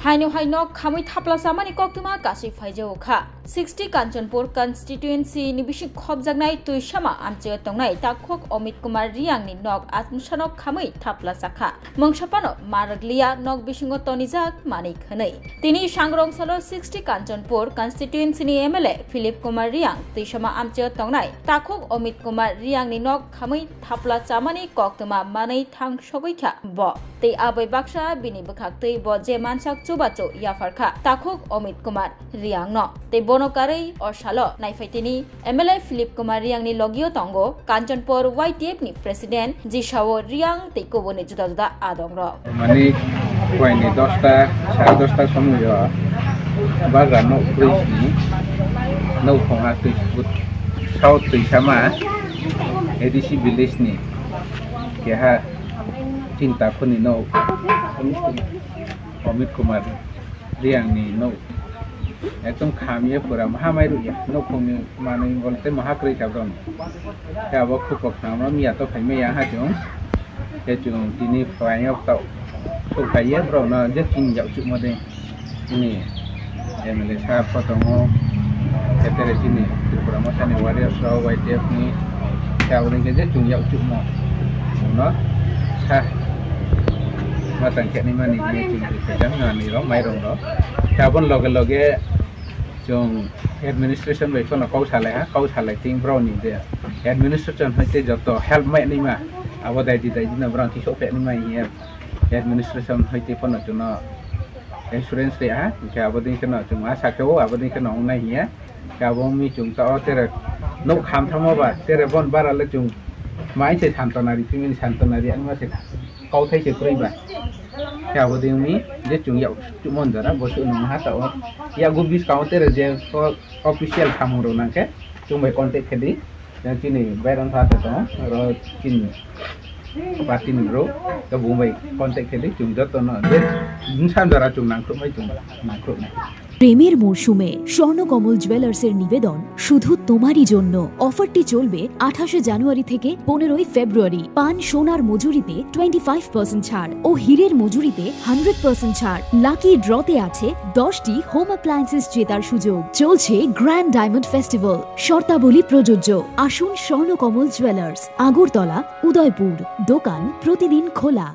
हाइनो हाइनो खामै थाप्ला सामानि कक्तुमा कासि फाइजौ खा 60 कांचनपुर कन्स्टिट्युएन्सी नि बिसि खबजागनाय तुइसामा आमचे तंनाय ताखक अमित कुमार रियांग नि नग आत्मसनक खामै थाप्ला साखा मंगसापानो मारगलिया नग बिसिंग तनिजाक मानि खनै तिनि सांग्रंसलो 60 कांचनपुर कन्स्टिट्युएन्सी नि एमएलए फिलिप कुमार रियांग तुइसामा आमचे तंनाय ताखक अमित कुमार रियांग नि नग खामै थाप्ला चामानि कक्तुमा मानै थां सगैखा ब ते आबै बाक्सा बिनि बखाक्तै ब जे मानसाक चुबाचो याफारखा ताखक अमित कुमार रियांग न ते बनकारै अरसालो नाइफाइतिनि एमएलए फिलिप कुमार रियांग नि लगियो तंगो कांचनपुर वाइटिएफ नि प्रेसिडेंट जिसाओ रियांग ते कोबोनि जुदा जुदा आदंग र माने कोइनि 10टा 10:30 समय बागा न प्रेसनि नौ खहा तैसबुत साउथ तैसामा एडिसि विलेज नि केहा चिंता खनि नौ अमित कुमार रियांग नि नौ एकदम खामिए पुरा महामाइरु या नखौनि मानै बोलते महाक्रै थाब्रन याबो खुपखनामा मिया तो फाइमे या हाजों जेजुं दिनि फायाव ताव तो फाइए ब्रौना जे चिन जाउचु मदे नि एमएलए सा फतंगो एतेरे चिनि त्रिपुरा मसानि वारियर्स राव वाइटिएफ नि यावनि जे जुं जाउचु म न सा matang kini mani ini cuma sedang ngani lo, mairong lo. Siapun loge jong administration baik kono kau saleh ting brown ni dia. Administration hanya joto help mai ni mah. Awak dah di na brown kisah pek ni mah ini. Administration hanya kono cuma insurance dia. Kaya awak ni kono cuma sakau, awak ni kono unai ini. Kaya awak mi cuma tahu tere nuk ham thamu ba, tere bon bara le cuma mai se santonari, pimin santonari anu masih kau thay se kuri ba. Kaya awak ni dia cuma cuma ndara bosu nung hata awak. Ya gubis counter je official kamu rona ke cuma kontak kedi dan sini bayar satu tu ro sini parti ni bro ke Mumbai kontak kedi cuma jatuh na je insan dara cuma nangkrut na প্রেমের মরশুমে স্বর্ণকমল জুয়েলার্সের নিবেদন শুধু তোমারই জন্য। অফারটি চলবে 28 জানুয়ারি থেকে 15 ফেব্রুয়ারি। পান সোনার মজুরিতে 25% ছাড় ও হীরের মজুরিতে 100% ছাড়। লাকি ড্রতে আছে 10টি হোম অ্যাপ্লায়েন্সেস জেতার সুযোগ। চলছে গ্র্যান্ড ডায়মন্ড ফেস্টিভ্যাল। শর্তাবলী প্রযোজ্য। আসুন স্বর্ণকমল জুয়েলার্স, আগরতলা, উদয়পুর। দোকান প্রতিদিন খোলা।